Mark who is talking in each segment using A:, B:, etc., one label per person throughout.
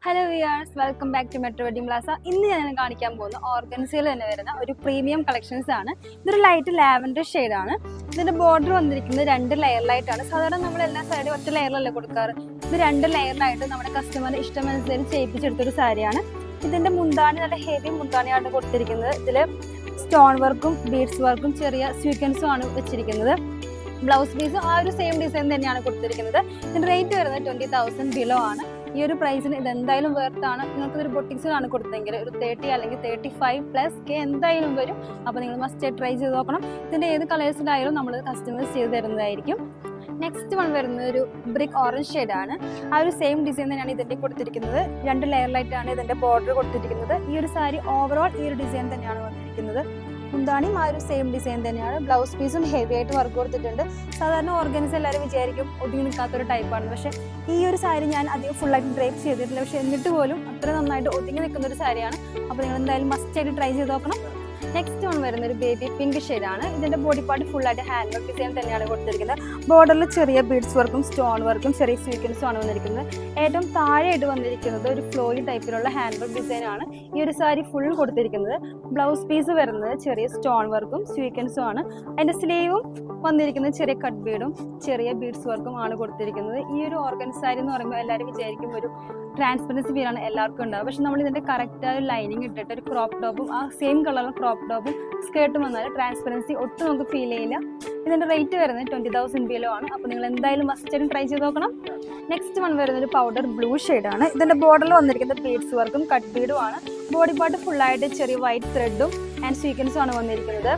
A: Hello viewers, welcome back to metro wedding plaza. ഇന്ന് ഞാൻ കാണിക്കാൻ പോകുന്ന ഓർഗൻസയിൽ തന്നെ വരുന്ന ഒരു പ്രീമിയം കളക്ഷൻസ് ആണ്. ഇതൊരു ലൈറ്റ് ലാവൻഡർ ഷെയ്ഡാണ്. ഇതിന്റെ ബോർഡർ വന്നിരിക്കുന്നത് 2 ലെയറിലായിട്ടാണ്. സാധാരണ നമ്മൾ എല്ലാ സാരിയും ഒറ്റ ലെയറിലല്ലേ കൊടുക്കാറ്. ഇത് 2 ലെയറിലായിട്ട് നമ്മുടെ കസ്റ്റമറിന്റെ ഇഷ്ടമനുസരിച്ച് ചെയ്യിപ്പിച്ചെടുത്തൊരു സാരിയാണ്. ഇതിന്റെ മുന്താണി നല്ല ഹെവി മുന്താണിയാണ് കൊടുത്തിരിക്കുന്നത്. ഇതിൽ സ്റ്റോൺ വർക്കും ബീഡ്സ് വർക്കും ചെറിയ സ്വീക്വൻസും ആണ് വെച്ചിരിക്കുന്നത്. ബ്ലൗസ് പീസും ആ ഒരു സെയിം ഡിസൈൻ തന്നെയാണ് കൊടുത്തിരിക്കുന്നത്. ഇതിന്റെ റേറ്റ് വരുന്നത് 20,000 ബിലോ ആണ്. ഈ ഒരു പ്രൈസിന് ഇത് എന്തായാലും വേർത്താണ്. നിങ്ങൾക്ക് ഒരു ബൊട്ടിക്സിലാണ് കൊടുത്തെങ്കിൽ ഒരു 30 അല്ലെങ്കിൽ 35+K എന്തായാലും വരും. അപ്പോൾ നിങ്ങൾ മസ്റ്റ് ട്രൈ ചെയ്ത് നോക്കണം. ഇതിന്റെ ഏത് കളേഴ്സിലായാലും നമ്മൾ കസ്റ്റമൈസ് ചെയ്ത് തരുന്നതായിരിക്കും. നെക്സ്റ്റ് വൺ വരുന്നത് ഒരു ബ്രിക്ക് ഓറഞ്ച് ഷെയ്ഡാണ്. ആ ഒരു സെയിം ഡിസൈൻ തന്നെയാണ് ഇതിന്റെ കൊടുത്തിരിക്കുന്നത്. 2 ലെയറിലായിട്ടാണ് ഇതിന്റെ ബോർഡർ കൊടുത്തിരിക്കുന്നത്. ഈ ഒരു സാരി ഓവറോൾ ഈ ഒരു ഡിസൈൻ തന്നെയാണ് വന്നിരിക്കുന്നത്. മുന്താണിയും ആ ഒരു സെയിം ഡിസൈൻ തന്നെയാണ്. ബ്ലൗസ് പീസും ഹെവി ആയിട്ട് വർക്ക് കൊടുത്തിട്ടുണ്ട്. സാധാരണ ഓർഗൻസ് എല്ലാവരും വിചാരിക്കും ഒതുങ്ങി നിൽക്കാത്തൊരു ടൈപ്പാണ്. പക്ഷേ ഈ ഒരു സാരി ഞാൻ അധികം ഫുള്ളായിട്ട് ഡ്രേപ്പ് ചെയ്തിട്ടില്ല. പക്ഷേ എന്നിട്ട് പോലും അത്ര നന്നായിട്ട് ഒതുങ്ങി നിൽക്കുന്ന ഒരു സാരിയാണ്. അപ്പോൾ നിങ്ങൾ എന്തായാലും മസ്റ്റ് ആയിട്ട് ട്രൈ ചെയ്ത് നോക്കണം. നെക്സ്റ്റ് വൺ വരുന്ന ഒരു ബേബി പിങ്ക് ഷെയ്ഡാണ്. ഇതിന്റെ ബോഡി പാർട്ട് ഫുള്ളായിട്ട് ഹാൻഡ് വർക്ക് ഡിസൈൻ തന്നെയാണ് കൊടുത്തിരിക്കുന്നത്. ബോർഡറിൽ ചെറിയ ബീഡ്സ് വർക്കും സ്റ്റോൺ വർക്കും ചെറിയ സ്വീക്വൻസും ആണ് വന്നിരിക്കുന്നത്. ഏറ്റവും താഴെയായിട്ട് വന്നിരിക്കുന്നത് ഒരു ഫ്ലോയി ടൈപ്പിലുള്ള ഹാൻഡ് വർക്ക് ഡിസൈൻ ആണ് ഈ ഒരു സാരി ഫുൾ കൊടുത്തിരിക്കുന്നത്. ബ്ലൗസ് പീസ് വരുന്നത് ചെറിയ സ്റ്റോൺ വർക്കും സ്വീക്വൻസും ആണ്. അതിന്റെ സ്ലീവും വന്നിരിക്കുന്നത് ചെറിയ കട്ട് ബീഡും ചെറിയ ബീഡ്സ് വർക്കും ആണ് കൊടുത്തിരിക്കുന്നത്. ഈ ഒരു ഓർഗൻസ് സാരി എന്ന് പറയുമ്പോൾ എല്ലാവരും വിചാരിക്കും ഒരു ട്രാൻസ്പെറൻസി ഫീലാണ് എല്ലാവർക്കും ഉണ്ടാവും. പക്ഷെ നമ്മൾ ഇതിന്റെ കറക്റ്റ് ഒരു ലൈനിങ് ഇട്ടിട്ട് ഒരു ക്രോപ്പ് ടോപ്പും ആ സെയിം കളറിലുള്ള ക്രോപ്പ് ടോപ്പും സ്കേർട്ടും വന്നാൽ ട്രാൻസ്പെറൻസി ഒട്ടും നമുക്ക് ഫീൽ ചെയ്യില്ല. ഇതിന്റെ റേറ്റ് വരുന്നത് 20,000 ബിലോ ആണ്. അപ്പോൾ നിങ്ങൾ എന്തായാലും മസ്റ്റ് ട്രൈ ചെയ്ത് നോക്കണം. നെക്സ്റ്റ് വൺ വരുന്നത് ഒരു പൗഡർ ബ്ലൂ ഷെയ്ഡാണ്. ഇതിന്റെ ബോർഡറിൽ വന്നിരിക്കുന്നത് ബീഡ്സ് വർക്കും കട്ട് ബീഡും ആണ്. ബോഡി പാർട്ട് ഫുള്ളായിട്ട് ചെറിയ വൈറ്റ് ത്രെഡും ആൻഡ് സ്വീക്വൻസും ആണ് വന്നിരിക്കുന്നത്.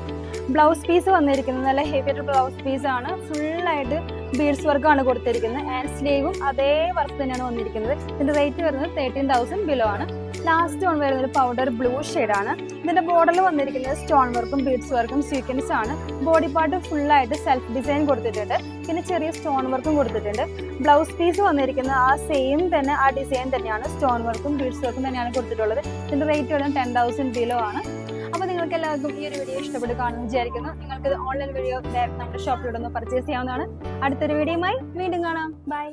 A: ബ്ലൗസ് പീസ് വന്നിരിക്കുന്നത് നല്ല ഹെവി ആയിട്ട് ബ്ലൗസ് പീസ് ആണ്. ഫുള്ളായിട്ട് ബീഡ്സ് വർക്കാണ് കൊടുത്തിരിക്കുന്നത്. ആൻഡ് സ്ലീവും അതേ വർക്ക് തന്നെയാണ് വന്നിരിക്കുന്നത്. ഇതിന്റെ റേറ്റ് വരുന്നത് 13,000 ബിലോ ആണ്. ലാസ്റ്റ് വൺ വരുന്നത് പൗഡർ ബ്ലൂ ഷെയ്ഡാണ്. ഇതിന്റെ ബോർഡറിൽ വന്നിരിക്കുന്നത് സ്റ്റോൺ വർക്കും ബീഡ്സ് വർക്കും സ്വീക്വൻസ് ആണ്. ബോഡി പാർട്ട് ഫുള്ളായിട്ട് സെൽഫ് ഡിസൈൻ കൊടുത്തിട്ടുണ്ട്. പിന്നെ ചെറിയ സ്റ്റോൺ വർക്കും കൊടുത്തിട്ടുണ്ട്. ബ്ലൗസ് പീസ് വന്നിരിക്കുന്നത് ആ സെയിം തന്നെ ആ ഡിസൈൻ തന്നെയാണ്. സ്റ്റോൺ വർക്കും ബീഡ്സ് വർക്കും തന്നെയാണ് കൊടുത്തിട്ടുള്ളത്. ഇതിന്റെ റേറ്റ് വരുന്നത് 10,000 ബിലോ ആണ്. അപ്പോൾ നിങ്ങൾക്ക് എല്ലാവർക്കും ഈ ഒരു വീഡിയോ ഇഷ്ടപ്പെട്ട് കാണുമെന്ന് വിചാരിക്കുന്നു. നിങ്ങൾക്ക് ഓൺലൈൻ വീഡിയോ നമ്മുടെ ഷോപ്പിലൂടെ ഒന്ന് പർച്ചേസ് ചെയ്യാവുന്നതാണ്. അടുത്തൊരു വീഡിയോയുമായി വീണ്ടും കാണാം. ബൈ.